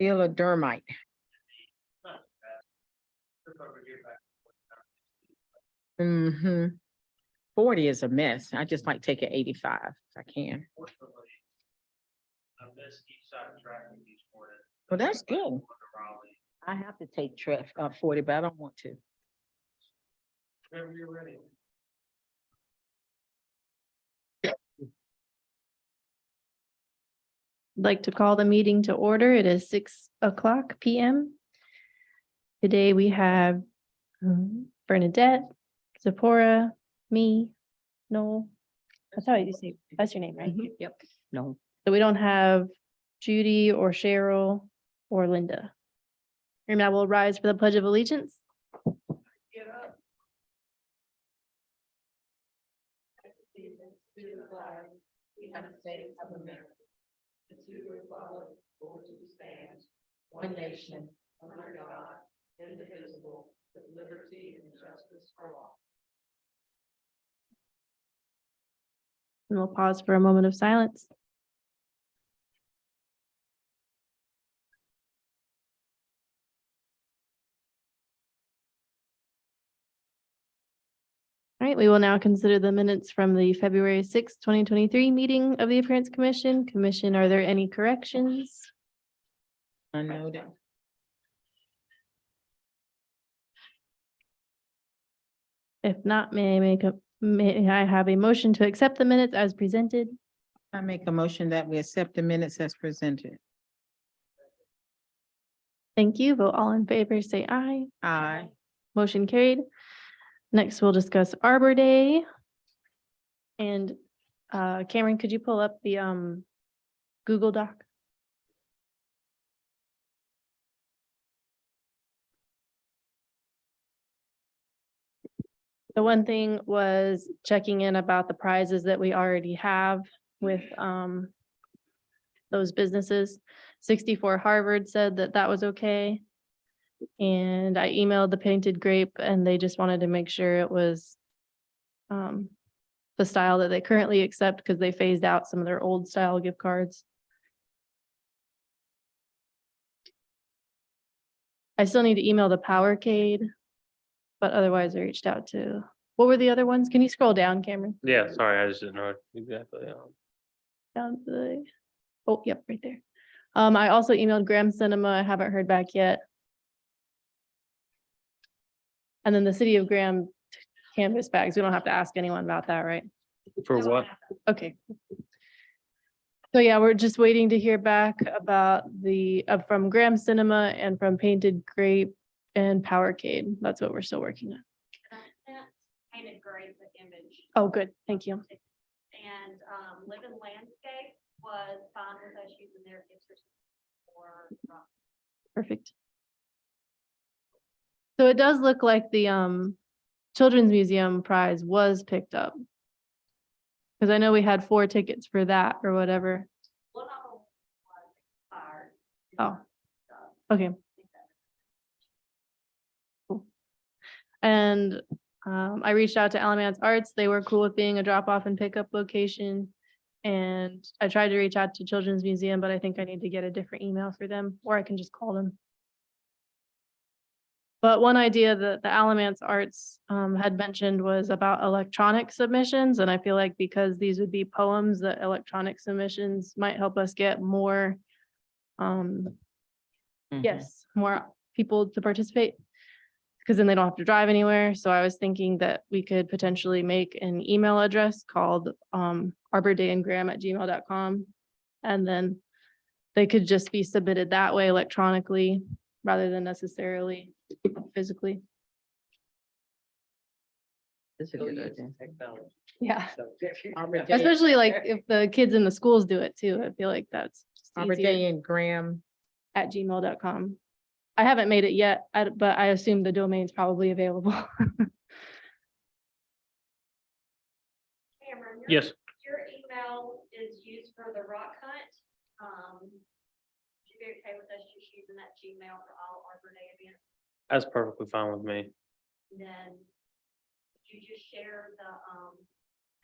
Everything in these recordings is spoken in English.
Dermite. Mm-hmm. 40 is a mess. I just might take it 85 if I can. Well, that's good. I have to take 40, but I don't want to. Whenever you're ready. I'd like to call the meeting to order. It is 6:00 p.m. Today we have Bernadette, Zipporah, me, Noel. That's how you say, that's your name, right? Yep. No. So we don't have Judy or Cheryl or Linda. And I will rise for the Pledge of Allegiance. Get up. United States of America. To the republic for which it stands, one nation, under God, indivisible, with liberty and justice for all. And we'll pause for a moment of silence. All right, we will now consider the minutes from the February 6th, 2023 meeting of the Appearance Commission. Commission, are there any corrections? Unnoted. If not, may I have a motion to accept the minutes as presented? I make a motion that we accept the minutes as presented. Thank you. Vote all in favor, say aye. Aye. Motion carried. Next, we'll discuss Arbor Day. And Cameron, could you pull up the Google Doc? The one thing was checking in about the prizes that we already have with those businesses. 64 Harvard said that that was okay. And I emailed the Painted Grape and they just wanted to make sure it was the style that they currently accept because they phased out some of their old style gift cards. I still need to email the Powercade, but otherwise I reached out to, what were the other ones? Can you scroll down, Cameron? Yeah, sorry, I just didn't know exactly. Down to the, oh, yep, right there. I also emailed Graham Cinema. I haven't heard back yet. And then the City of Graham canvas bags. We don't have to ask anyone about that, right? For what? Okay. So yeah, we're just waiting to hear back about the, from Graham Cinema and from Painted Grape and Powercade. That's what we're still working on. Painted Grape with image. Oh, good. Thank you. And Live in Landscape was fine with us using their gift for Perfect. So it does look like the Children's Museum prize was picked up. Because I know we had 4 tickets for that or whatever. one of them was expired. Oh, okay. Cool. And I reached out to Alamance Arts. They were cool with being a drop-off and pickup location. And I tried to reach out to Children's Museum, but I think I need to get a different email for them, or I can just call them. But one idea that the Alamance Arts had mentioned was about electronic submissions. And I feel like because these would be poems, that electronic submissions might help us get more, yes, more people to participate. Because then they don't have to drive anywhere. So I was thinking that we could potentially make an email address called arbordayandgraham@gmail.com. And then they could just be submitted that way electronically rather than necessarily physically. That's a good idea. Yeah, Arbor Day- especially like if the kids in the schools do it too. I feel like that's just Arbor easier Day and Graham. @gmail.com. I haven't made it yet, but I assume the domain's probably available. Cameron, Yes, your email is used for the rock hunt. Would you be okay with us just using that Gmail for all Arbor Day events? that's perfectly fine with me. And then would you just share the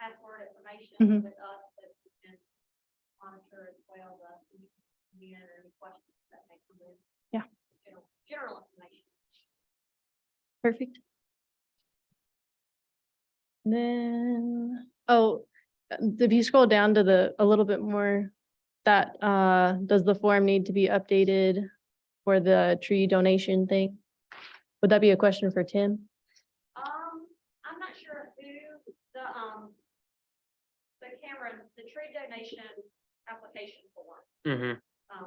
password information Mhm. with us that we can monitor as well, the any questions that may come then. Yeah. General information. Perfect. Then, oh, if you scroll down to a little bit more, that, does the form need to be updated for the tree donation thing? Would that be a question for Tim? I'm not sure who the Cameron, the tree donation application form. Mm-hmm.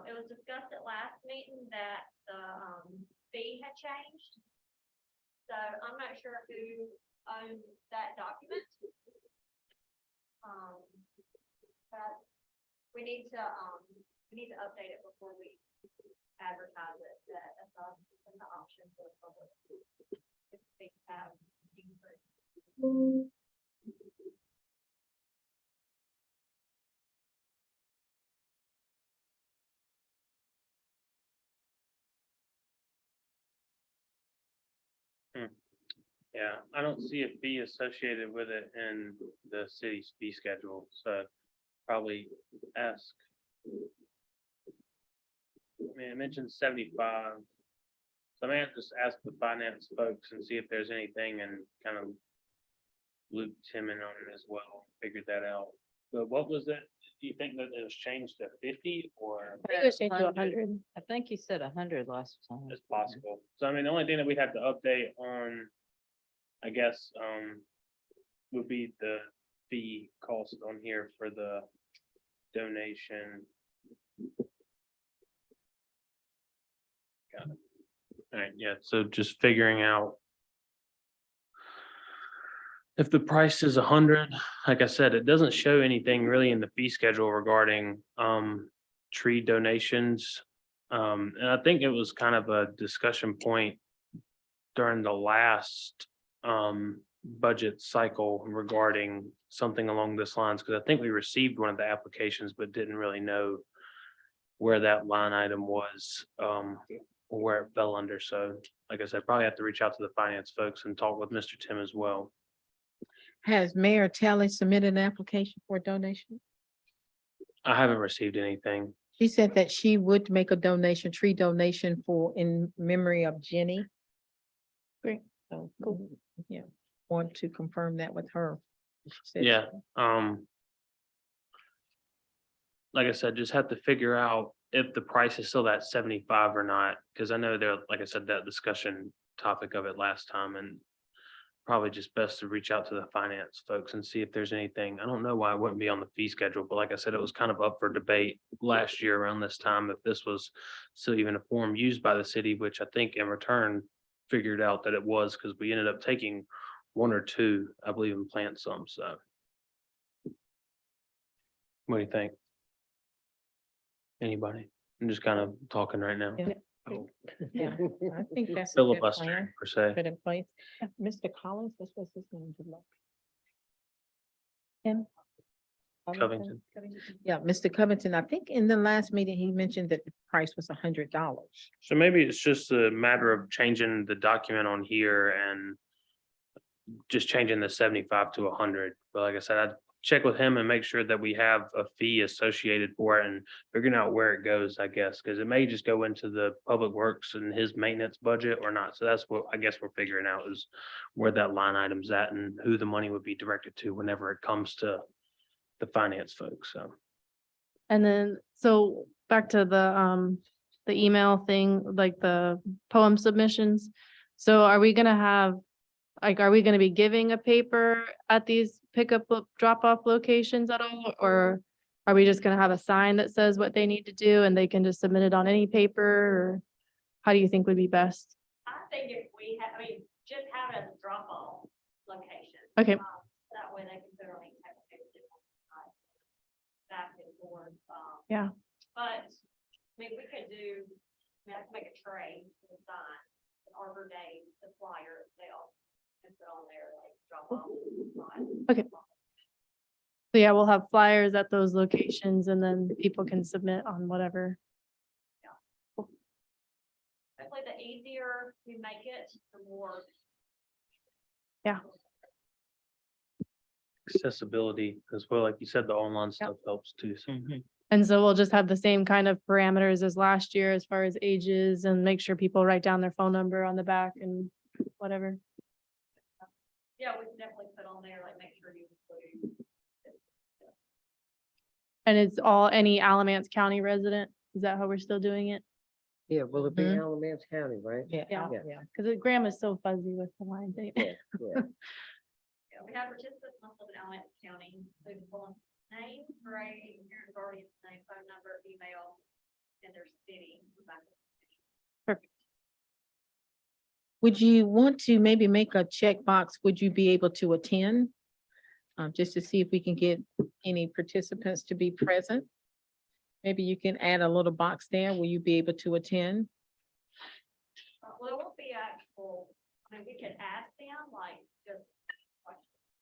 It was discussed at last meeting that the, fee had changed. So I'm not sure who owns that document. But we need to update it before we advertise it, that's an option for the public. If they have. Yeah, I don't see a fee associated with it in the city's fee schedule, so probably ask. I mean, it mentioned 75. So I may have to just ask the finance folks and see if there's anything and kind of loop Tim in on it as well, figure that out. But what was it? Do you think that it was changed to 50 or I think it was changed to 100. I think you said 100 last time. is possible? So I mean, the only thing that we'd have to update on, I guess, would be the fee cost on here for the donation. Got it. All right, yeah, so just figuring out if the price is 100, like I said, it doesn't show anything really in the fee schedule regarding tree donations. And I think it was kind of a discussion point during the last budget cycle regarding something along this lines, because I think we received one of the applications, but didn't really know where that line item was, or where it fell under. So like I said, probably have to reach out to the finance folks and talk with Mr. Tim as well. Has Mayor Telly submitted an application for a donation? I haven't received anything. She said that she would make a donation, tree donation in memory of Jenny. Great. So, yeah, want to confirm that with her. She said Yeah, like I said, just have to figure out if the price is still at 75 or not, because I know there, like I said, that discussion topic of it last time, and probably just best to reach out to the finance folks and see if there's anything. I don't know why it wouldn't be on the fee schedule, but like I said, it was kind of up for debate last year around this time, if this was still even a form used by the city, which I think in return figured out that it was, because we ended up taking one or two, I believe, and plant some, so. What do you think? Anybody? I'm just kind of talking right now. Yeah. Yeah, I think that's. a good Filibuster plan. per se. Put in place. Mr. Collins, what's his name? Good luck. Tim? Covington. Yeah, Mr. Covington, I think in the last meeting, he mentioned that the price was $100. So maybe it's just a matter of changing the document on here and just changing the 75 to 100. But like I said, I'd check with him and make sure that we have a fee associated for it and figuring out where it goes, I guess, because it may just go into the public works and his maintenance budget or not. So that's what I guess we're figuring out, is where that line item's at and who the money would be directed to whenever it comes to the finance folks. So. And then, so back to the email thing, like the poem submissions. So are we gonna have, like, are we gonna be giving a paper at these pickup, drop off locations at all? Or are we just gonna have a sign that says what they need to do and they can just submit it on any paper? Or how do you think would be best? I think if we have, just have it as a drop off location. Okay. That way they can put it on any type of paper. Back and forth. Yeah. But, we could do, I could make a tray for the sign, an Arbor Day, the flyer, they all can put on there, like, drop off. sign. Okay. So yeah, we'll have flyers at those locations and then people can submit on whatever. Hopefully the easier we make it, the more. Yeah. Accessibility as well, like you said, the online stuff helps too. So. And so we'll just have the same kind of parameters as last year as far as ages and make sure people write down their phone number on the back and whatever. Yeah, we can definitely put on there, like, make sure you include. And it's all any Alamance County resident. Is that how we're still doing it? Yeah, will it be Mhm. Alamance County, right? Yeah, Yeah. yeah. Because Graham is so fuzzy with the lines. ain't it? Yeah. Yeah, we have participants must live in Alamance County, so you can pull in name, grade, parent, guardian's name, phone number, email, and their city. Would you want to maybe make a checkbox? Would you be able to attend? Just to see if we can get any participants to be present. Maybe you can add a little box there. Will you be able to attend? Well, it won't be actual, I mean, we could ask them, like, just, like,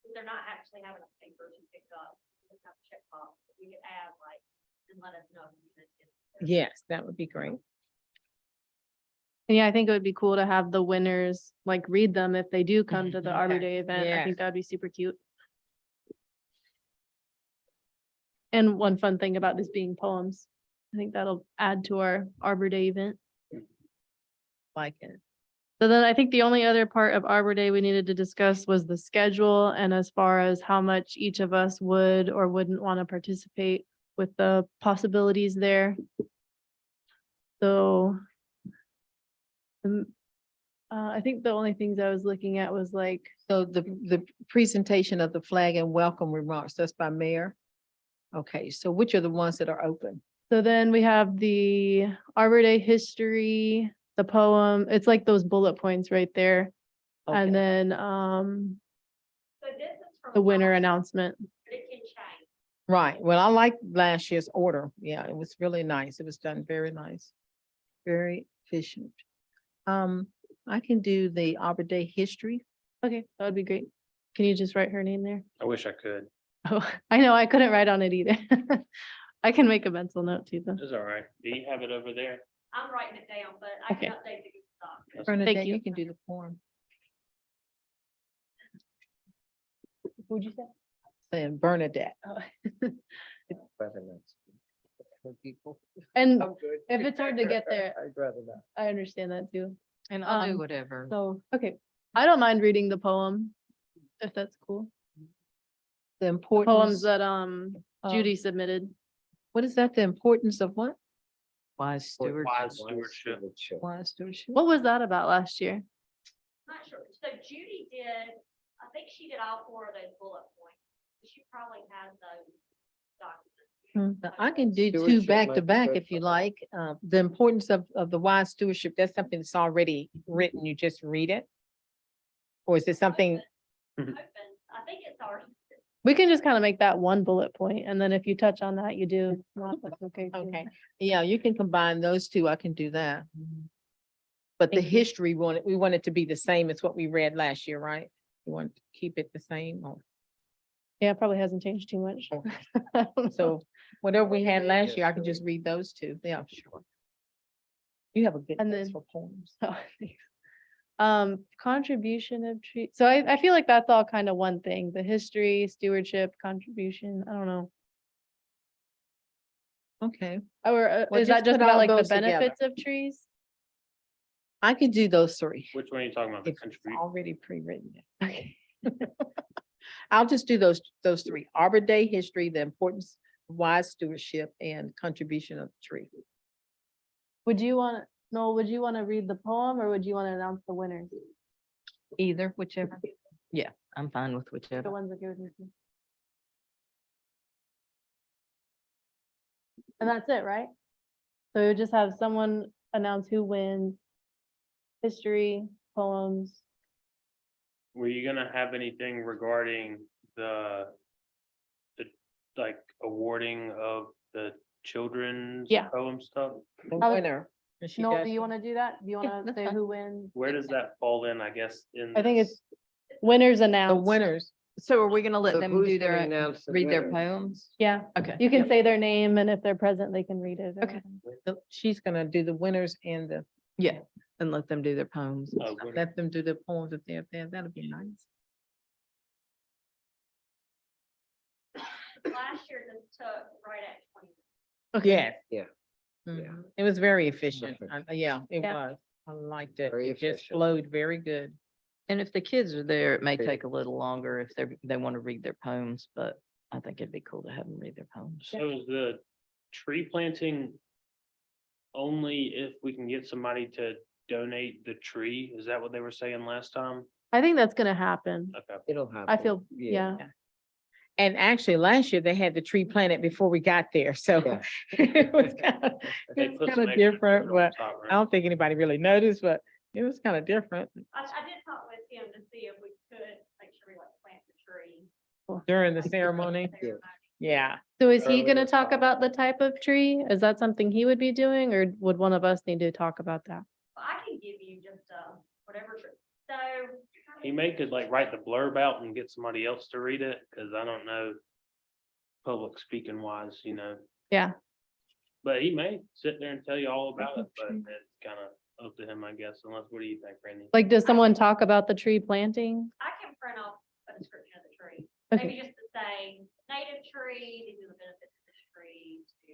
if they're not actually having a paper to pick up, we just have a checkbox, we could add, like, and let us know. if you can attend. Yes, that would be great. And yeah, I think it would be cool to have the winners, like read them if they do come to the Arbor Day event. I Yes. think that'd be super cute. And one fun thing about this being poems, I think that'll add to our Arbor Day event. Like it. So then I think the only other part of Arbor Day we needed to discuss was the schedule and as far as how much each of us would or wouldn't want to participate with the possibilities there. So I think the only things I was looking at was like, So the presentation of the flag and welcome remarks, that's by mayor. Okay, so which are the ones that are open? so then we have the Arbor Day history, the poem, it's like those bullet points right there. Okay. And then So this is from. the winner last year, announcement. but it can change. Right, well, I like last year's order. Yeah, it was really nice. It was done very nice. Very efficient. I can do the Arbor Day history. Okay, that would be great. Can you just write her name there? I wish I could. Oh, I know, I couldn't write on it either. I can make a mental note too, though. It's all right. Do you have it over there? I'm writing it down, but I can Okay. update the Google Doc. That's- Bernadette, you. you can do the form. What'd you say? Saying Bernadette. Presidents. For people. And I'm good. if it's hard to get there, I'd rather not. I understand that too. And I'll do Um, whatever. So, okay, I don't mind reading the poem, if that's cool. The Poems importance. that of- Judy submitted. What is that? The importance of what? Wise steward. Wise stewardship. Wise stewardship? What was that about last year? Not sure. So Judy did, I think she did all 4 of those bullet points. She probably has those documents. Now, I can do two Stewardship back might to be back good if you for her. like. The importance of the wise stewardship, that's something that's already written. You just read it? Or is it something, Open. I think it's ours. We can just kind of make that one bullet point, and then if you touch on that, you do. well, that's okay. too. okay, yeah, you can combine those two. I can do that. But the Thank you. history, we want it to be the same as what we read last year, right? We want to keep it the same. or- Yeah, it probably hasn't changed too much. Okay. So whatever we had last Yeah, year, I can sure. just read those two. Yeah, sure. You have a good And face then- for poems. Oh, thanks. Contribution of tree, so I feel like that's all kind of one thing, the history, stewardship, contribution, I don't know. Okay, Or Well, is that just just put about all like the those together. benefits of trees? I can do those three. Which one are you talking about? The If it's contribute? already pre-written. Okay. I'll just do those three. Arbor Day history, the importance of wise stewardship and contribution of the tree. Would you want, Noel, would you want to read the poem or would you want to announce the winners? Either, whichever. Yeah, I'm fine with The whichever. ones that go with you. And that's it, right? So you just have someone announce who wins. History, poems. Were you gonna have anything regarding the like awarding of the children's Yeah. poem stuff? The I would- winner. and she Noel, does do you the- want to do that? Do you Yeah, want to that's say fine. who wins? Where does that fall in, I guess, in? I think this? it's winners The winners. winners. So are we gonna let So them who's do gonna their, announce the read their winner? poems? Yeah, Okay. you can Yep. say their name and if they're present, they can read it. or Okay. whatever. She's gonna do the winners and Yeah, and let them do their poems. Oh, winner. let them do the poems if they're there. That'll be nice. Last year, this took right at 20 minutes. Yes. Yeah. Mhm. It was very efficient. Perfect. Yeah, it Yeah. was. I liked it. Very It just efficient. flowed very good. And if the kids are there, it may Great. take a little longer if they want to read their poems, but I think it'd be cool to have them read their poems. So is the tree planting only if we can get somebody to donate the tree? Is that what they were saying last time? I think that's gonna happen. Okay. It'll happen. I feel, yeah. And actually, last year they had the tree planted before we got there, so Yeah. it was kind of, They it was put kind some of extra different, dirt on but top, right? I don't think anybody really noticed, but it was kind of different I did talk with him to see if we could make sure we like plant the tree. during the ceremony. Yeah. Yeah. So is he Early gonna as talk possible. about the type of tree? Is that something he would be doing, or would one of us need to talk about that? I can give you just, whatever, so. He may could like write the blurb out and get somebody else to read it, cause I don't know. Public speaking wise, you know, Yeah, but he may sit there and tell you all about it, but tree. it's kind of up to him, I guess, unless, what do you think, Randy? like, does someone talk about the tree planting? I can print off a description of the tree, Okay. maybe just to say native tree, these are the benefits of this tree to.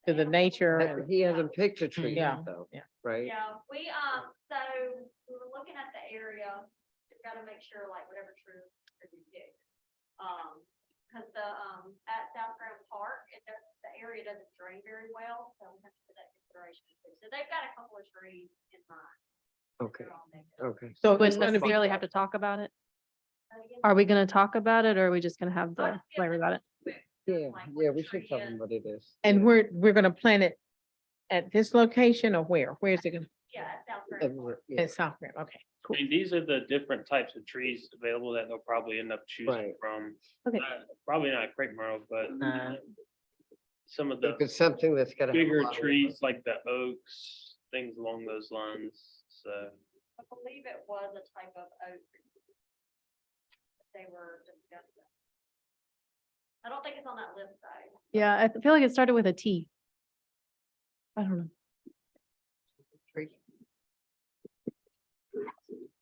To the nature But and, He hasn't picked a tree Yeah, yet, though, yeah. right? Yeah, so we were looking at the area, we've got to make sure like whatever tree that we pick. Cause at South Grand Park, the area doesn't drain very well, so we have to put that consideration. too. So they've got a couple of trees in mind. Okay, They're all native. okay. so it's Wouldn't gonna be, necessarily have to talk about it? And again, Are we gonna talk about it, or are we just gonna have the flavor about it? Yeah, like what yeah, the we should tree tell is. them what it is. and Yeah. we're gonna plant it at this location or where? Where's it gonna? Yeah, at South Grand Park. Everywhere, yeah. At South Grand, okay. I mean, these are the different types of trees available that they'll probably end up choosing Right. from. Okay. Probably not crepe myrtle, but some of If the it's something that's got. bigger trees like the oaks, things along those lines, so. I believe it was a type of oak. that They were discussing. I don't think it's on that list though. Yeah, I feel like it started with a T. I don't know.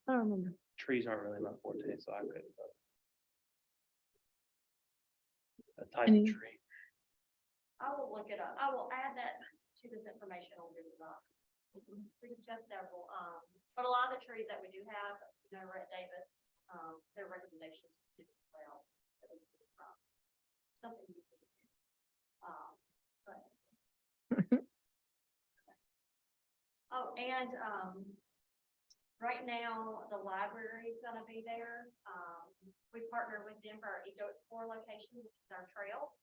I don't remember. Trees aren't really my forte, so I couldn't. A type Any- of tree. I will look it up. I will add that to this information on Google Docs. We discussed several, but a lot of the trees that we do have, you know, Red Davis, their recommendations as well. that we can, Something you can, but. Oh, and, right now, the library is gonna be there. We partnered with them for our Eco Explore location, which is our trail.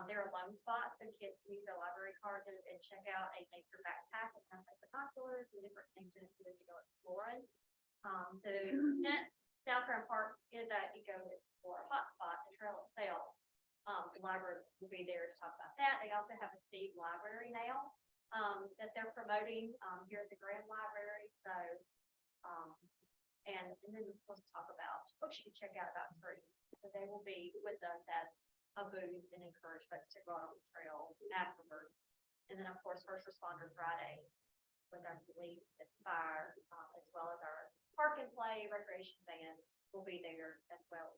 They're a loan spot, so kids can use their library card and check out a nature backpack with kind of like binoculars and different things in it for them to go exploring. So that South Grand Park is that Eco Explore hotspot, the trail itself. The library will be there to talk about that. They also have a Steve Library now, that they're promoting, here at the Grand Library, so. And then we're supposed to talk about books you can check out about trees. So they will be with us at a booth and encourage folks to go out on the trail afterwards. And then, of course, First Responder Friday with our police and fire, as well as our park and play recreation band will be there as well.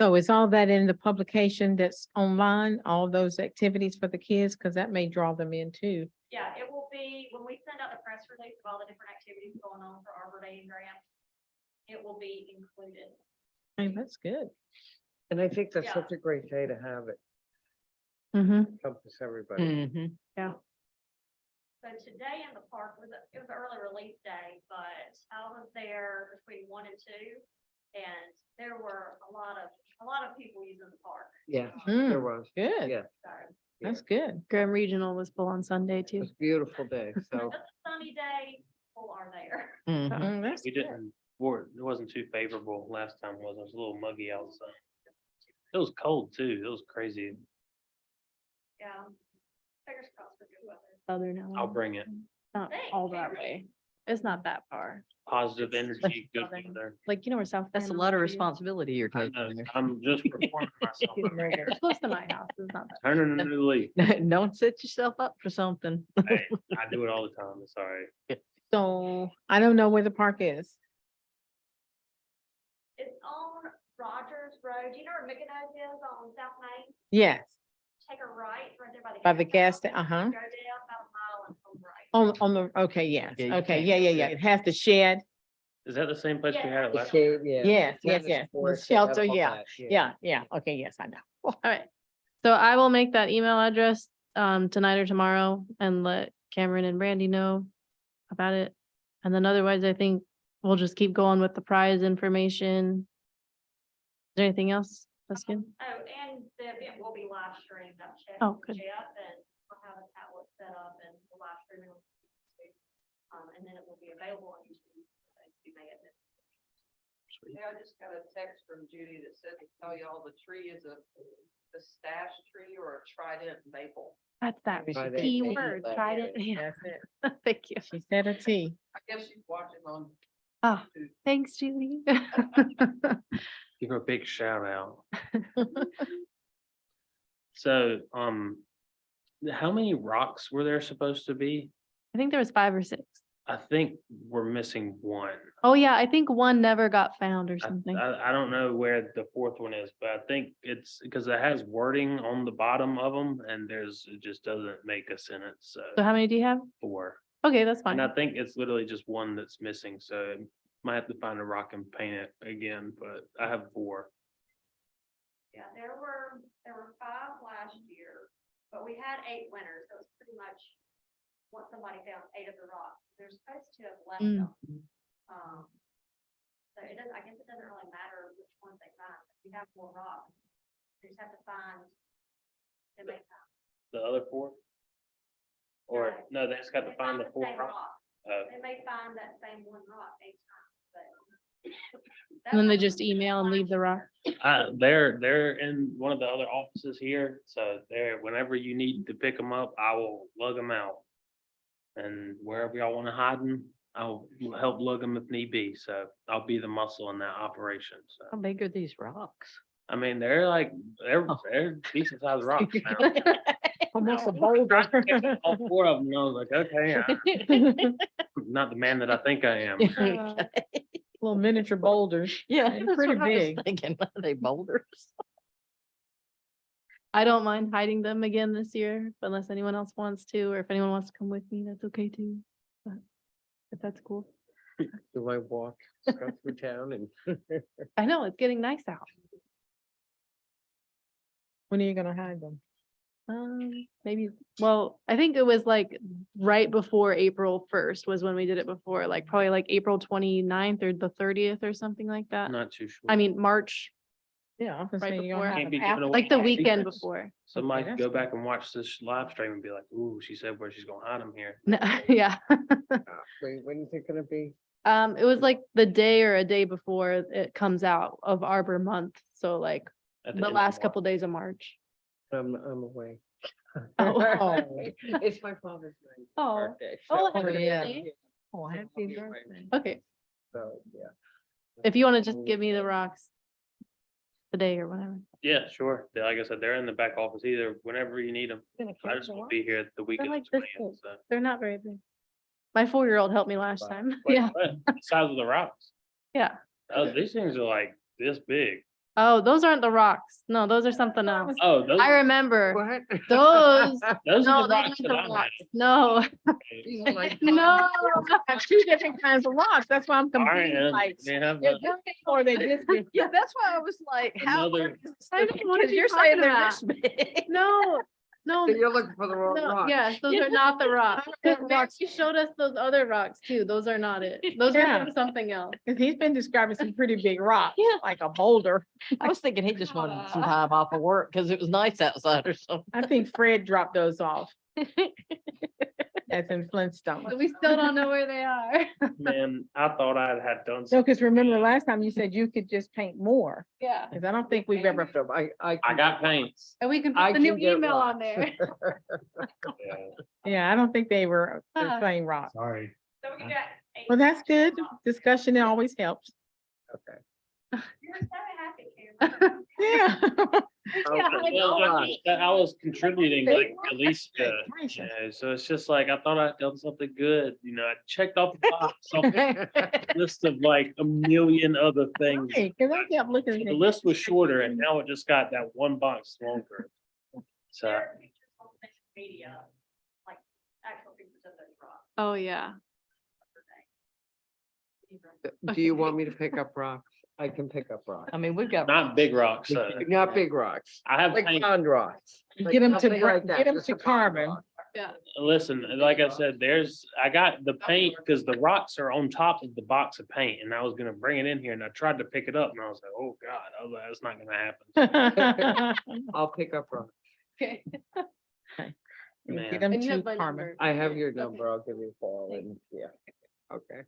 So is all that in the publication that's online, all those activities for the kids? Cause that may draw them in too. Yeah, it will be, when we send out the press release of all the different activities going on for Arbor Day and Grant, it will be included. Hey, that's good. And I think that's Yeah. such a great day to have it Mm-hmm. encompass everybody. Mhm. So today in the park was, it was an early release day, but I was there between 1 and 2. And there were a lot of people using the park. Yeah, Mm, there was. Good. Yeah, So That's good. Graham Regional was full on Sunday it too. was a beautiful day, so. it's a sunny day, people are there. Mhm. That's We good. didn't, it wasn't too favorable last time, was it? It was a little muggy outside. It was cold too. It was crazy. Yeah. Fingers crossed for good weather. Southern. I'll bring it. Not all that way. It's not that far. Positive energy, good Southern. weather. Like, you know where South. That's a Grand lot of Mall is? responsibility you're I taking know, there. I'm just performing myself. It's close to my house. It's not that. Turning a new leaf. Don't set yourself up for something. Hey, I do it all the time. It's all right. So I don't know where the park is. It's on Rogers Road, do you know where Mykonos is on South Main? Yes, Take a right, right there by the gas station. sta- uh-huh. Go down about a mile and come right. on the, okay, yes, Yeah, you okay, can't yeah, go yeah, yeah. there. It has the shed. Is that the same place we had it The last? shade, yeah. Yes, yes, Tennis yes. The courts, they have shelter, all yeah, that, yeah, yeah. Okay, yes, I know. All right. So I will make that email address tonight or tomorrow and let Cameron and Brandy know about it. And then otherwise, I think we'll just keep going with the prize information. Is there anything else? That's good. Oh, and the event will be live streamed. I've checked Oh, with good. Jeff and I'll have a tablet set up and the live streaming. On YouTube. And then it will be available on YouTube. So it's be made. Yeah, I just got a text from Judy that said to tell y'all the tree is a stash tree or a trident maple. That's that Maybe she key did. word, But- tried it. That's it. Thank you. She said a T. I guess she's watching on. Ah, YouTube. thanks, Julie. Give her a big shout out. So, how many rocks were there supposed to be? I think there was 5 or 6. I think we're missing one. Oh, yeah, I think one never got found or I, something. I don't know where the fourth one is, but I think it's because it has wording on the bottom of them and it just doesn't make a sentence, So so how many do you have? 4. Okay, that's And fine. I think it's literally just one that's missing, so might have to find a rock and paint it again, but I have 4. Yeah, there were 5 last year, but we had 8 winners, so it's pretty much once somebody found 8 of the rocks, they're supposed to have left Mm. them. So it doesn't, I guess it doesn't really matter which ones they find. If you have more rocks, you just have to find. They may find. The other 4? Or, no, they just got to They find the 4 same rocks. rock. Oh. They may find that same one rock 8 times, but. And then they That's just email and leave the rock. They're in one of the other offices here, so whenever you need to pick them up, I will lug them out. And wherever y'all want to hide them, I'll help lug them if need be, so I'll be the muscle in that operation, so. How big are these rocks? I mean, they're decent sized rocks now. Almost a I boulder. tried to pick All 4 of them, and I was like, okay, I'm not the man that I think I am. Little miniature boulders. Yeah, They're that's pretty what I was big. thinking. Are they boulders? I don't mind hiding them again this year, unless anyone else wants to, or if anyone wants to come with me, that's okay too. But if that's cool. Do I walk, go through town and? I know, it's getting nice out. When are you gonna hide them? Maybe, well, I think it was like right before April 1st was when we did it before, like probably like April 29th or the 30th or something like that. I'm not too sure. I mean, March, Yeah, I'm gonna Right say you're before. gonna Can't have be them giving after. away like the my weekend secrets. before. Somebody that's could go back and watch this live stream and be like, ooh, she said where she's gonna hide them here. No, yeah. Wait, when is it gonna be? It was like the day or a day before it comes out of Arbor Month. So like At the end of last couple March. days of March. I'm away. Oh. It's my father's Oh. birthday. Oh, so- happy yeah. birthday. Oh, So happy I'll be away. birthday. Okay, So, yeah. if you want to just give me the rocks today or whatever. Yeah, sure. Like I said, they're in the back office either, whenever you need them. I just won't be here the week of They're the like this 20th, big. so. They're not very big. My 4-year-old helped me last time. Wait, Yeah, what? Size of the rocks. yeah. Oh, these things are like this big. Oh, those aren't the rocks. No, those are something else. Oh, those, I remember. What? Those- those No, are the those rocks aren't that the I rocks. No, These are like- no. Have 2 different kinds of rocks. That's why I'm confused. have. Like, They have they're the- big or they just big? Yeah, that's why I was like, how? Another- I know, what are Because you you're saying talking they're this big. No, no, So you're looking for the wrong no, rock. yes, those Yeah. are not the rocks. They're rocks. She showed us those other rocks too. Those are not it. Those Yeah. are from something else. Cause he's been describing some pretty big rocks, Yeah. like a boulder. I was thinking he just wanted some time off of work because it was nice outside or something. I think Fred dropped those off. As in Flintstone. But we still don't know where they are. Man, I thought I had done No, something. because remember last time you said you could just paint more, Yeah, because I don't think we've ever. I I got paints. and we can I put the new can get email on rocks. there. Yeah, Yeah, I don't think they were the Ah. same rock. sorry. So we got 8. Well, that's good. Discussion always helps. Okay. You're so happy, Cameron. Yeah. I was contributing like at least, Gracious. so it's just like, I thought I'd done something good, I checked off the box, off the list of like a million other things. Hey, cause I kept looking. The thinking, list was shorter and now it just got that one box longer. So, There are pictures on social media, like actual pictures of those rocks. Oh, yeah. Do you want me to pick up rocks? I can pick up rocks. I mean, we've got. not big rocks, Not big rocks, I have like paint. pond rocks. Like Get 'em to something br- like that, get 'em just to a pond carbon. rock. Listen, like I said, I got the paint because the rocks are on top of the box of paint and I was gonna bring it in here and I tried to pick it up and I was like, oh God, I was like, that's not gonna happen. I'll pick up rocks. Okay. Man. Get 'em And you to have my carbon. number. I have your number, I'll give you a call Thanks. and, yeah, okay.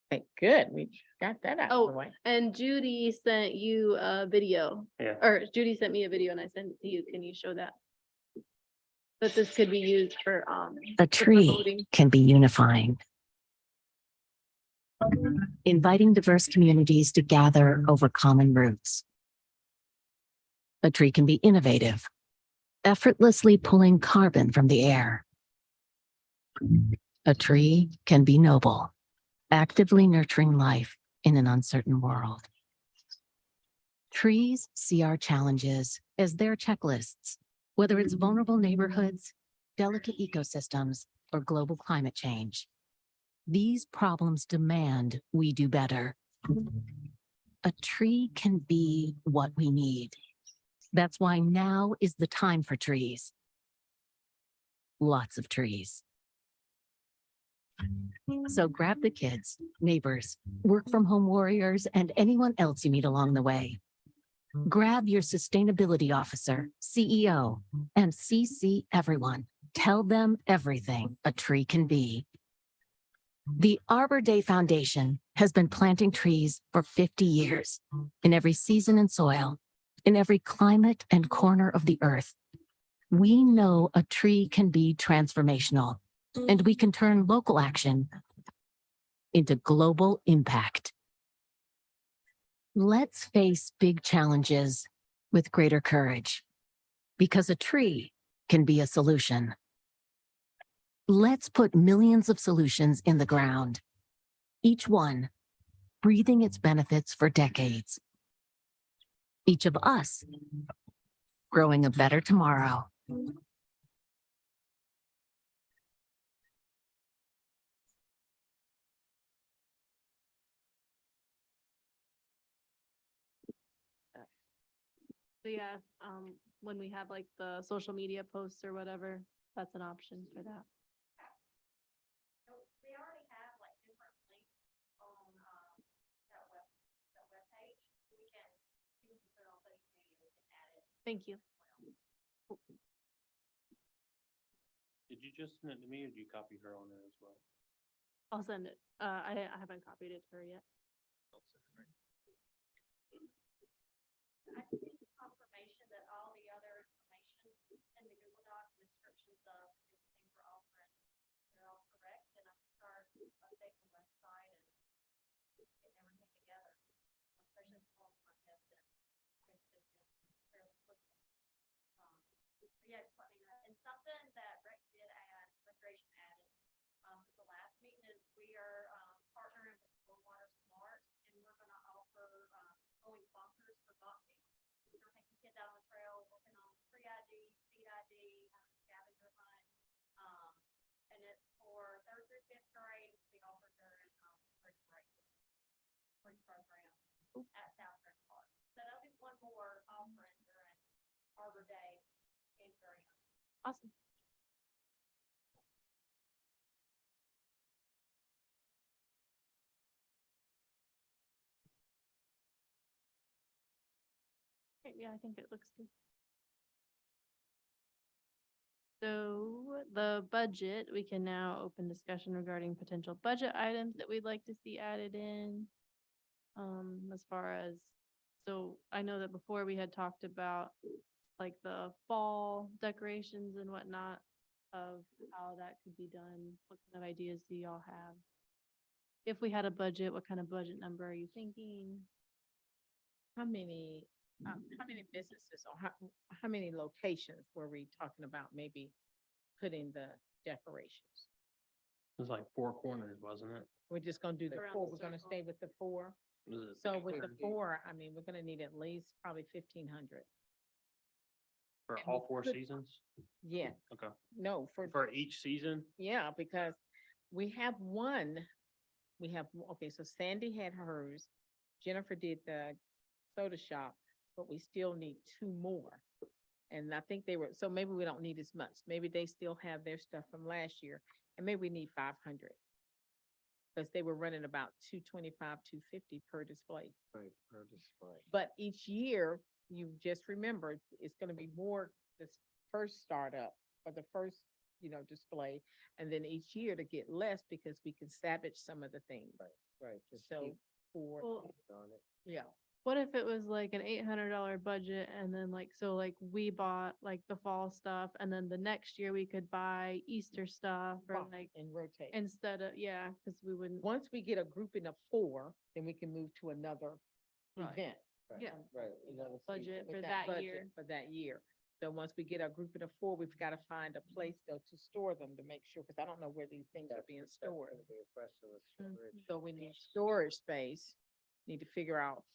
Okay, good. We got that out of the Oh, way. and Judy sent you a video. Yeah. Or Judy sent me a video and I sent it to you. Can you show that? That this could be used for, A for tree promoting. can be unifying. Inviting diverse communities to gather over common roots. A tree can be innovative, effortlessly pulling carbon from the air. A tree can be noble, actively nurturing life in an uncertain world. Trees see our challenges as their checklists, whether it's vulnerable neighborhoods, delicate ecosystems, or global climate change. These problems demand we do better. A tree can be what we need. That's why now is the time for trees. Lots of trees. So grab the kids, neighbors, work from home warriors, and anyone else you meet along the way. Grab your sustainability officer, CEO, and CC everyone. Tell them everything a tree can be. The Arbor Day Foundation has been planting trees for 50 years in every season and soil, in every climate and corner of the earth. We know a tree can be transformational, and we can turn local action into global impact. Let's face big challenges with greater courage, because a tree can be a solution. Let's put millions of solutions in the ground, each one breathing its benefits for decades. Each of us growing a better tomorrow. So yeah, when we have like the social media posts or whatever, that's an option for that. So we already have like different links on, that webpage. We can put on social media, we can add it. Thank you. Did you just send it to me or did you copy her on it as well? I'll send it. I haven't copied it to her yet. I think confirmation that all the other information in the Google Doc descriptions of everything we're offering, they're all correct, and I can start updating the website and getting everything together. Especially the forms like this, and fairly quickly. Yeah, just let me know. And something that Rex did add, Recreation added, at the last meeting is we are, partnering with Stormwater Smart, and we're gonna offer, going sponsors for boxing. We're taking kids out on the trail, working on pre-ID, speed ID, scavenger hunt. And it's for third through fifth grade, we offer during, spring break. Spring program at Southern Park. So that'll be one more offering during Arbor Day in January. Awesome. Okay, yeah, I think it looks good. So the budget, we can now open discussion regarding potential budget items that we'd like to see added in. As far as, so I know that before we had talked about like the fall decorations and whatnot of how that could be done. What kind of ideas do y'all have? If we had a budget, what kind of budget number are you thinking? how many businesses or how many locations were we talking about maybe putting the decorations? It was like four corners, wasn't it? We're just gonna do the Around four, the we're gonna circle. stay with the four. Was it So with the four, I mean, we're gonna need at least probably 1,500. for and we all four could- seasons? Yeah, Okay. no, For each season? yeah, because we have one, okay, so Sandy had hers, Jennifer did the soda shop, but we still need two more. And I think they were, so maybe we don't need as much. Maybe they still have their stuff from last year, and maybe we need 500. Because they were running about 225, 250 per display. Right, per display. But each year, you just remember, it's gonna be more this first startup or the first, display. And then each year to get less because we can savage some of the things. Right, just So keep for, Well, on it. yeah, what if it was like an $800 budget and then like, so like we bought like the fall stuff and then the next year we could buy Easter stuff or bump like, and rotate. instead of, yeah, because we wouldn't. Once we get a grouping of four, then we can move to another Right. event. Right, Yeah. Right. another Budget season. for with that budget year. For that year. So once we get our grouping of four, we've got to find a place though to store them to make sure, because I don't know where these things are That's- being that's stored. gonna be a question with Mm. storage. So we need storage space. Need to figure out,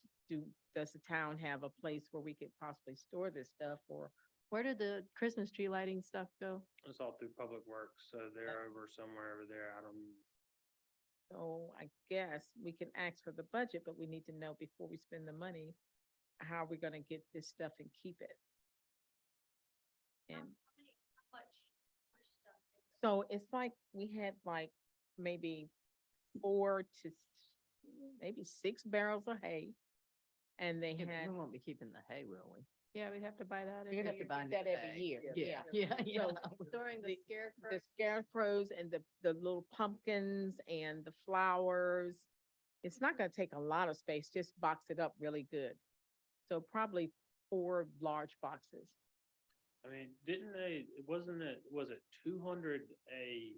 does the town have a place where we could possibly store this stuff or? Where did the Christmas tree lighting stuff go? It's all through Public Works, so they're over somewhere over there. I don't. So I guess we can ask for the budget, but we need to know before we spend the money, how are we gonna get this stuff and keep it? And How much stuff? so it's like, we had like maybe 4 to maybe 6 barrels of hay. And they had. We won't be keeping the hay, will we? Yeah, we'd have to buy that. We'd every have to year. buy That new every hay. year, Yeah, yeah. yeah. So Storing the the scarecrow. scarecrows and the little pumpkins and the flowers. It's not gonna take a lot of space, just box it up really good. So probably 4 large boxes. I mean, didn't they, was it 200 a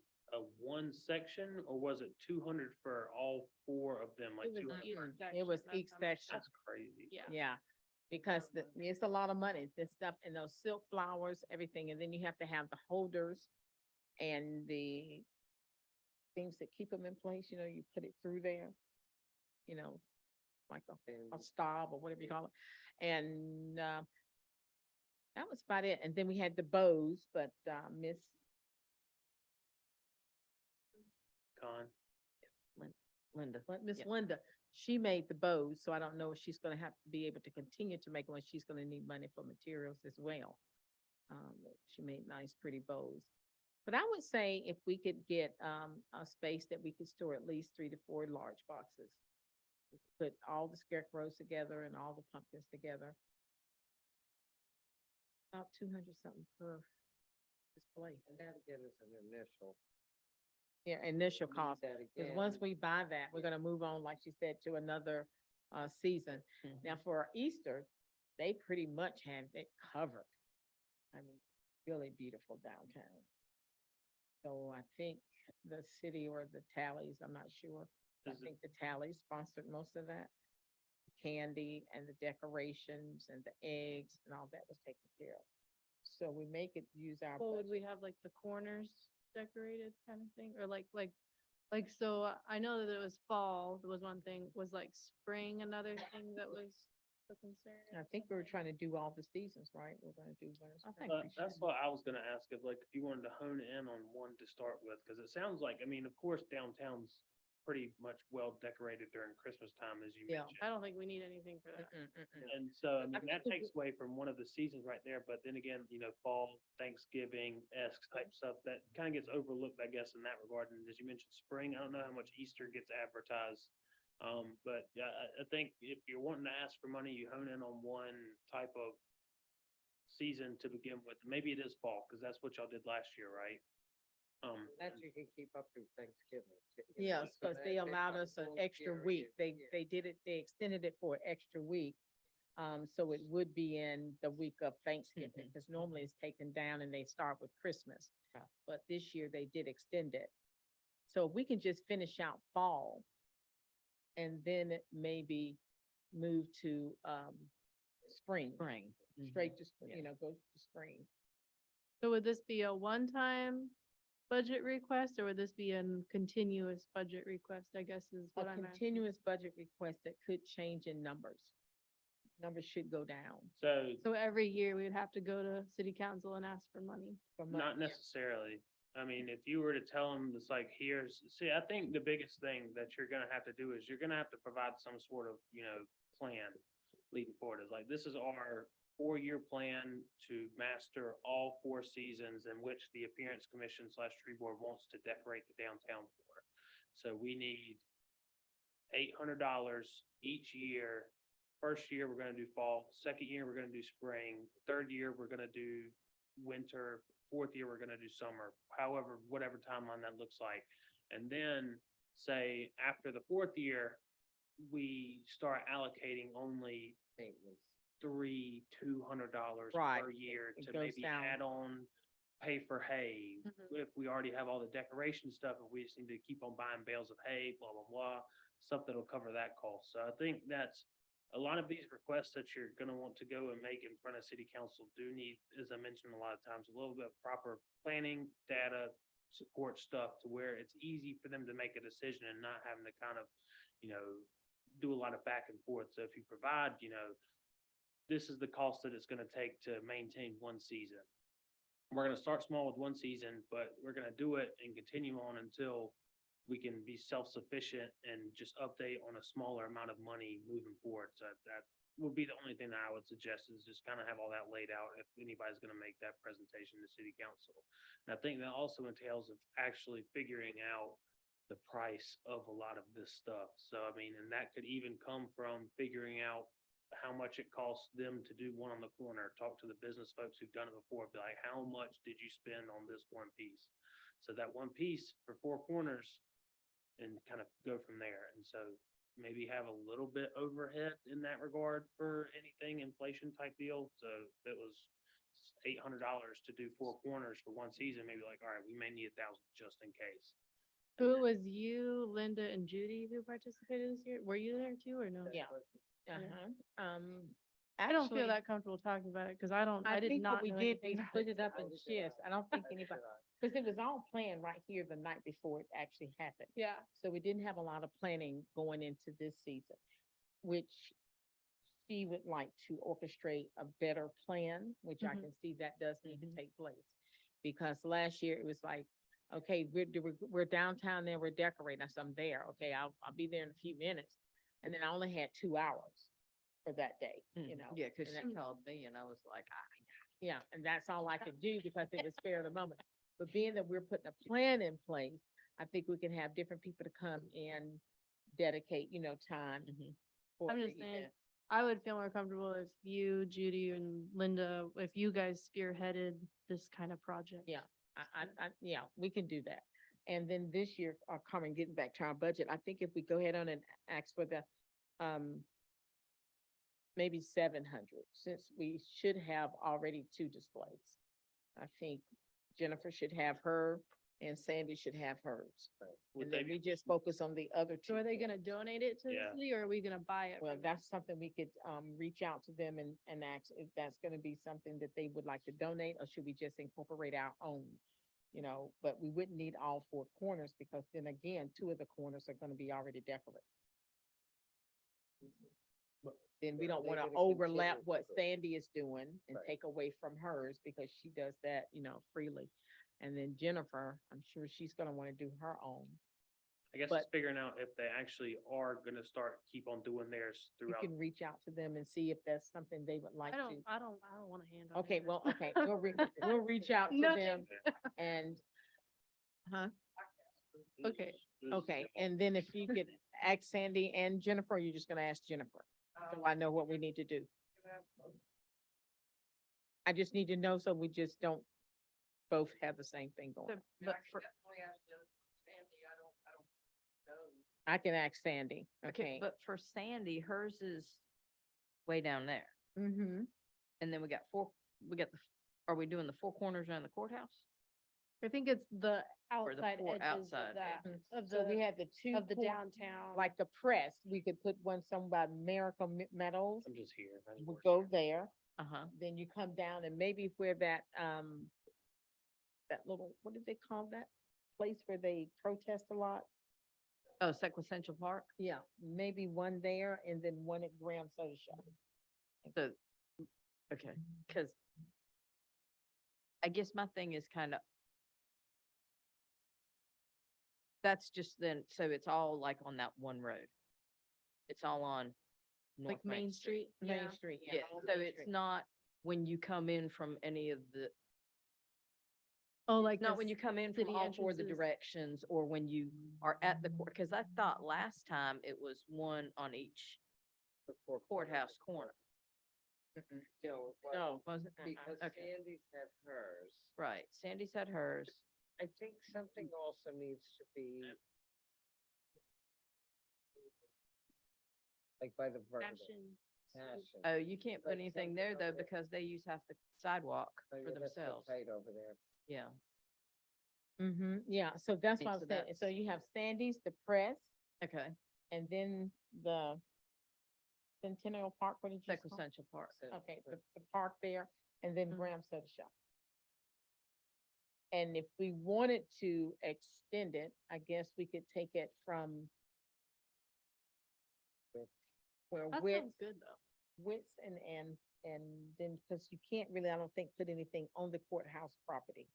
one section or was it 200 for all four of them? Like It was 200? each It was section, each that's how much- section. That's crazy. Yeah. Yeah, because it's a lot of money, this stuff, and those silk flowers, everything, and then you have to have the holders and the things that keep them in place, you put it through there, like a stop or whatever you call it. And, that was about it. And then we had the bows, but, Miss Con. Linda. Miss Yeah. Linda, she made the bows, so I don't know if she's gonna have to be able to continue to make one. She's gonna need money for materials as well. She made nice, pretty bows. But I would say if we could get, a space that we could store at least 3 to 4 large boxes. We could Put all the scarecrows together and all the pumpkins together. About 200 something per display. And that again is an initial. Yeah, initial We need cost. that Because again. once we buy that, we're gonna move on, like you said, to another season. Mhm. Now for Easter, they pretty much have it covered. I mean, really beautiful downtown. So I think the city or the Tallies, I'm not sure. I Is it- think the Tallies sponsored most of that. Candy and the decorations and the eggs and all that was taken care of. So we make it use our. Well, would budget. we have like the corners decorated kind of thing, or like, so I know that it was fall, that was one thing, was like spring another thing that was a concern? I think we were trying to do all the seasons, right? We're gonna do winter. I spring. think we That's should. what I was gonna ask if like, if you wanted to hone in on one to start with, because it sounds like, I mean, of course, downtown's pretty much well decorated during Christmas time, as you Yeah. mentioned. I don't think we need anything for that. And so, I mean, think that we takes away from one of the seasons right there, but then again, fall, Thanksgiving-esque type stuff, that kind of gets overlooked, I guess, in that regard. And as you mentioned, spring, I don't know how much Easter gets advertised. But yeah, I think if you're wanting to ask for money, you hone in on one type of season to begin with. Maybe it is fall, because that's what y'all did last year, right? That you can keep up through Thanksgiving. Yes, So because they that allowed got us an full extra period, week. They, yeah. they did it, they extended it for an extra week. So it would be in the week of Thanksgiving, because normally it's taken down and they start with Christmas. Right. But this year they did extend it. So we can just finish out fall. And then it maybe move to, spring, Spring. straight to, Yeah. go to spring. So would this be a one-time budget request or would this be a continuous budget request, I guess is A what I'm asking? continuous budget request that could change in numbers. Numbers should go down. So So every year we would have to go to city council and ask for money. for not money. necessarily. I mean, if you were to tell them, it's like, see, I think the biggest thing that you're gonna have to do is you're gonna have to provide some sort of, plan leading forward. Is like, this is our 4-year plan to master all 4 seasons in which the Appearance Commission / Tree Board wants to decorate the downtown for. So we need $800 each year. First year, we're gonna do fall. Second year, we're gonna do spring. Third year, we're gonna do winter. Fourth year, we're gonna do summer, however, whatever timeline that looks like. And then say after the 4th year, we start allocating only $200 Right. per year It to goes maybe down. add on pay for hay. If we already have all the decoration stuff, if we just need to keep on buying bales of hay, blah, blah, blah, stuff that'll cover that cost. So I think that's a lot of these requests that you're gonna want to go and make in front of city council do need, as I mentioned a lot of times, a little bit of proper planning, data, support stuff to where it's easy for them to make a decision and not having to kind of, do a lot of back and forth. So if you provide, this is the cost that it's gonna take to maintain one season. We're gonna start small with one season, but we're gonna do it and continue on until we can be self-sufficient and just update on a smaller amount of money moving forward. So that would be the only thing that I would suggest is just kind of have all that laid out if anybody's gonna make that presentation to city council. And I think that also entails of actually figuring out the price of a lot of this stuff. So, I mean, and that could even come from figuring out how much it costs them to do one on the corner, talk to the business folks who've done it before, be like, how much did you spend on this one piece? So that one piece for 4 corners and kind of go from there. And so maybe have a little bit overhead in that regard for anything inflation type deal. So if it was $800 to do 4 corners for one season, maybe like, all right, we may need 1,000 just in case. So it was you, Linda and Judy who participated this year? Were you there too or no? Yeah. Uh-huh. I don't feel Actually, that comfortable talking about it because I I did think not what we know did, they anything about split it up in shifts. I don't think anybody, because it was all planned right here the night before it actually happened. Yeah. So we didn't have a lot of planning going into this season, which she would like to orchestrate a better plan, which I Mhm. can see that does need to take place. Because last year it was like, okay, we're downtown there, we're decorating, I said, I'm there, okay, I'll be there in a few minutes. And then I only had 2 hours for that day, you know? Yeah, cause and she called me and I was like, Yeah, and that's all I could do because it was spare of the moment. But being that we're putting a plan in place, I think we can have different people to come and dedicate, time. for I'm the just saying, event. I would feel more comfortable if you, Judy and Linda, if you guys spearheaded this kind of project. Yeah, yeah, we can do that. And then this year, getting back to our budget, I think if we go ahead on and ask for the, maybe 700, since we should have already 2 displays. I think Jennifer should have her and Sandy should have hers. Would And they then be- we just focus on the other 2. So are they gonna donate it to the Yeah. city or are we gonna buy it? Well, from them? that's something we could, reach out to them and ask if that's gonna be something that they would like to donate, or should we just incorporate our own? But we wouldn't need all 4 corners because then again, 2 of the corners are gonna be already decorated. Then we don't wanna overlap what Sandy is doing and take away from hers because she does that, freely. And then Jennifer, I'm sure she's gonna wanna do her own. I guess But- it's figuring out if they actually are gonna keep on doing theirs You throughout. can reach out to them and see if that's something they would like I to. don't want a hand on Okay, it. well, okay, we'll reach out to them and, Okay, okay, and then if you could ask Sandy and Jennifer, you're just gonna ask Jennifer, so I know what we need to do. I just need to know so we just don't both have the same thing going. so- but for, I can ask Sandy, okay, okay? but for Sandy, hers is way down there. Mm-hmm. And then we got the, are we doing the 4 corners around the courthouse? I think it's the Or the outside four edges of outside that, edges. of So we the, had the two. of the cor- downtown. Like the press, we could put one somewhere by Miracle Meadows, I'm just here. I just would work go here. there. Uh-huh. Then you come down and maybe where that little, what did they call that? Place where they protest a lot? Oh, Sequential Park? Yeah, maybe one there and then one at Graham Soda Shop. So, okay, because I guess my thing is kind of, that's just then, so it's all like on that one road. It's all on North Like Main Street. Main Street, Yeah, all so Main it's Street. not when you come in from any of the, Oh, like. not the when you come in from city all four of the entrances. directions or when you are at the court, because I thought last time it was one on each courthouse corner. No, Was it? because Okay, Sandy's had hers. right. Sandy said hers. I think something also needs to be like by the vertical. Passion. Oh, you can't put Like anything something there though, over- because they use half the sidewalk Oh, for yeah, that's so themselves. tight over there. Yeah. Mm-hmm, yeah, so that's Okay, what I'm so saying. So that's- you have Sandy's, the press, Okay. and then the Centennial Park, what did you call? Sequential Park. Okay, the park there, and then Mhm. Graham Soda Shop. And if we wanted to extend it, I guess we could take it from where That Wits, sounds good though. Wits and then, because you can't really, I don't think, put anything on the courthouse property.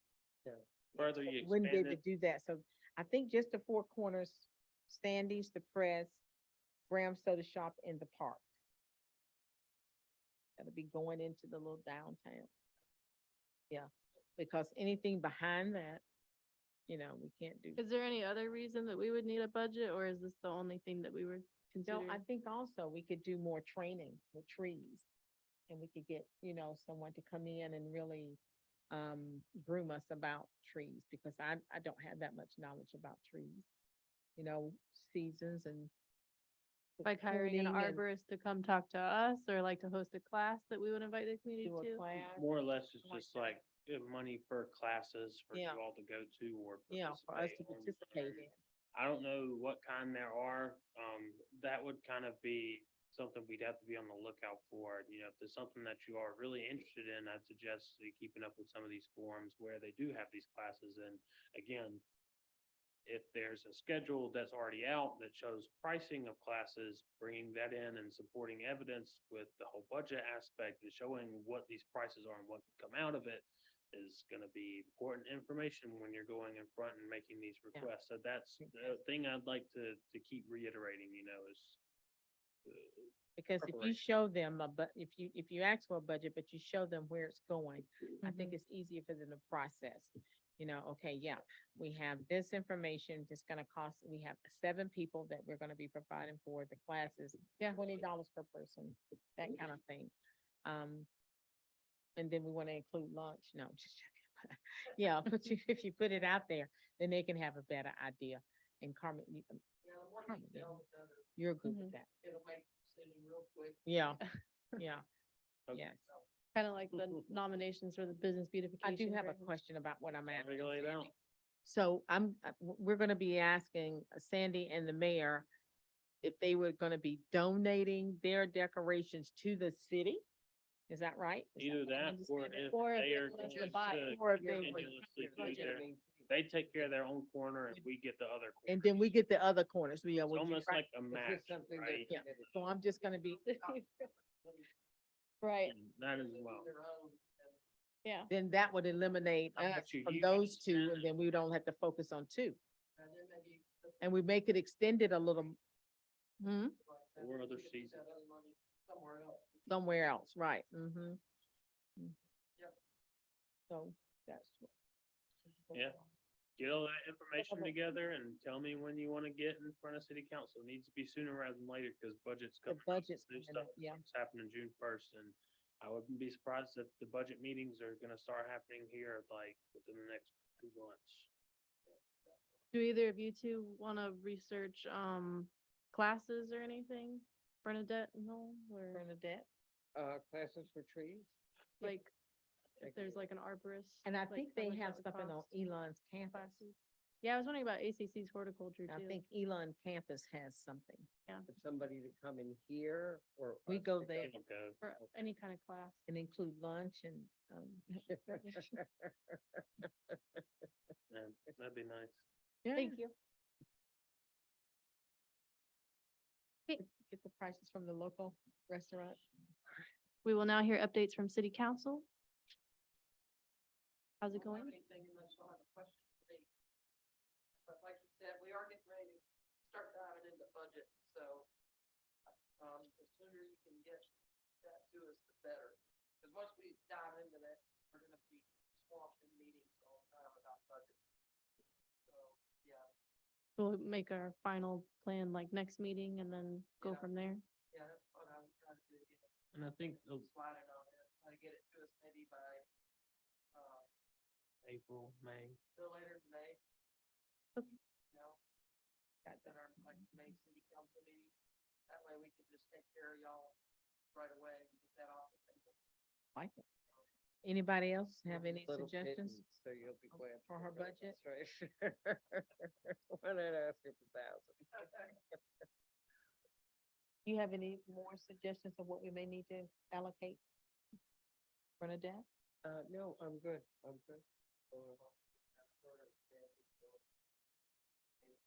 Further you Wouldn't be expand able to it, do that, so I think just the four corners, Sandy's, the press, Graham Soda Shop, and the park. That'll be going into the little downtown. Yeah, because anything behind that, we can't do. Is there any other reason that we would need a budget, or is this the only thing that we were No, considering? I think also we could do more training with trees. And we could get, someone to come in and really groom us about trees, because I don't have that much knowledge about trees. Seasons and. the Like hiring an pruning and arborist to come talk to us, or like to host a class that we would invite the community Do a to? class. more or less, it's like just like money for classes for you Yeah. all to go to or Yeah, for us to or participate learn. in. I don't know what kind there are. That would kind of be something we'd have to be on the lookout for. If there's something that you are really interested in, I'd suggest keeping up with some of these forums where they do have these classes. And again, if there's a schedule that's already out that shows pricing of classes, bringing that in and supporting evidence with the whole budget aspect and showing what these prices are and what can come out of it is going to be important information when you're going in front and making these requests. So that's the thing I'd like to keep reiterating, is Because if you Preparation. show them if you ask for a budget, but you show them where it's going, I think it's easier for them to process. Okay, yeah, we have this information, it's gonna cost, we have 7 people that we're gonna be providing for the classes. Yeah. $20 per person, that kind of thing. And then we want to include lunch. No, just joking. Yeah, but if you put it out there, then they can have a better idea. And Carmen, Carmen, you're good with that. It'll make the decision real quick. Yeah, yeah, Okay. yes. Kind of like the nominations for the business I beautification. do have a grant. question about what I'm asking. regulate out. So we're gonna be asking Sandy and the mayor if they were gonna be donating their decorations to the city? Is that right? Is Either what I'm that or understanding? if Or if they they are want us to going buy to it. Or if they would- continuously do budget. their, they take care of their own corner and we get the other. And then we get the other corners. Yeah, It's well, you're almost right. like a match, something that- right? Yeah, so I'm just gonna be, Right, And that as well. yeah. then that would eliminate I us bet you from you those can two, spend and then we don't have to focus on 2. And we make it extended a little Hmm. Or other seasons. somewhere else, right? Mm-hmm. So that's. Yeah. Get all that information together and tell me when you want to get in front of city council. It needs to be sooner rather than later because budget's The coming. up. budget's New coming up, stuff yeah. starts happening June 1st, and I wouldn't be surprised if the budget meetings are gonna start happening here like within the next 2 months. Do either of you two want to research, classes or anything? Bernadette, no, or Bernadette, Classes for trees? like, if there's like an arborist. And I like, think they coverage have that would something on cost Elon's campus. classes. Yeah, I was wondering about ACC's horticulture I too. think Elon campus has something. For somebody to come in here or. We us go to there. Okay. For any kind of class. And include lunch and, Yeah, that'd be nice. Thank you. Get the prices from the local restaurant. We will now hear updates from city council. How's it Don't have going? Anything unless you have a question for me. But like you said, we are getting ready to start diving into budget, so, the sooner you can get that to us, the better. Because once we dive into that, we're gonna be swamped in meetings all the time about budget. So, yeah, We'll make our final plan like next meeting and then go Yeah. from there. yeah, that's what I was trying to do, And I think slide it on there, try to get it to us maybe by, April, May. no later than May. Okay. You know, at our, like, May city council meeting, that way we can just take care of y'all right away and get that off the table. Like it. Anybody else have any Little suggestions? pittance, So you'll be glad. for her budget? That's right. Why not ask her for 1,000? Do you have any more suggestions of what we may need to allocate? Bernadette? No, I'm good. I'm good.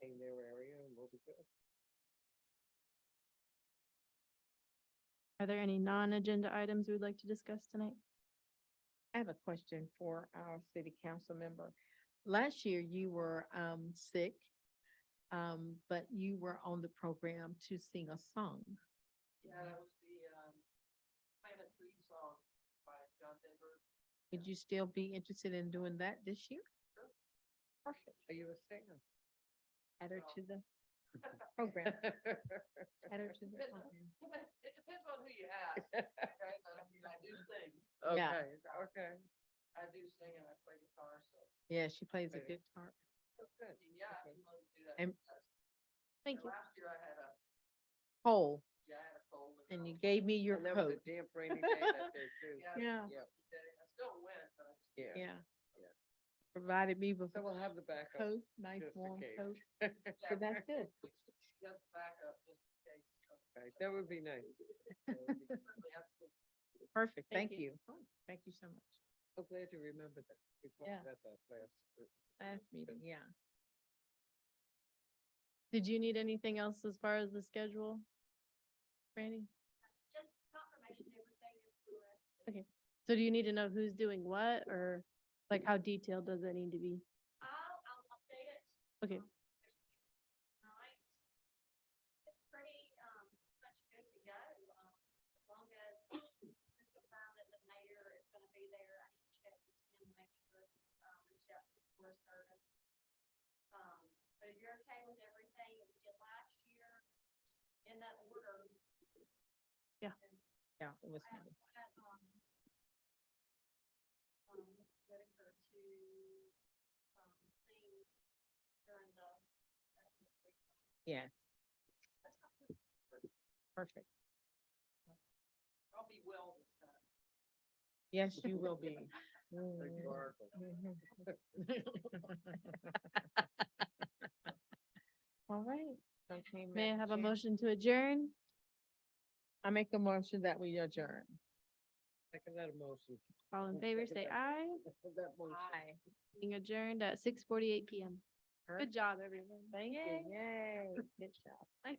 Maintain their area and we'll be good. Are there any non-agenda items we would like to discuss tonight? I have a question for our city council member. Last year you were sick, but you were on the program to sing a song. Yeah, that was the, Plant a Tree song by John Denver. Would you still be interested in doing that this year? Perfect. Are you a singer? Add her to the program. Add her to the program. It depends on who you ask, okay, but I mean, I do sing, Yeah. Okay, okay. I do sing and I play guitar, so, Yeah, she plays a Okay. guitar. Good. I mean, yeah, if you want to do that. And- Thank you. Last year I had a, Cold, yeah, I had a cold. and you gave me your And that was coat. a damp rainy day that day too. Yeah. Yeah, I still went, but I just. yeah. Yeah. Yeah. Provided me with So a we'll have the backup. coat, nice just in warm case. coat. So that's good. Just back up, just in case. So, Right, that would be nice. That would be- certainly absolutely. Perfect. Thank Thank you. Thank you so much. So glad you remembered that. We talked Yeah. about that last. Last meeting, yeah. Did you need anything else as far as the schedule? Randy? Just confirmation, everything is correct. So do you need to know who's doing what or like how detailed does it need to be? I'll update it. Okay. Tonight. It's pretty, much good to go, as long as it's confirmed that the mayor is gonna be there, I need to check with him, to make sure, reach out to the Forest Service. But if you're okay with everything that we did last year, in that order. Yeah. Yeah, it was. I had, Whitaker to, sing during the. Yeah. Perfect. I'll be well this time. Yes, you will be. Thank you, Oracle. All right. Okay, May I Madam have a Chair. motion to adjourn? I make a motion that we adjourn. Second that motion. All in favor, say aye. That motion. Aye. Being adjourned at 6:48 PM. Good job, everyone. Thank you. Yay. Good job. Nice.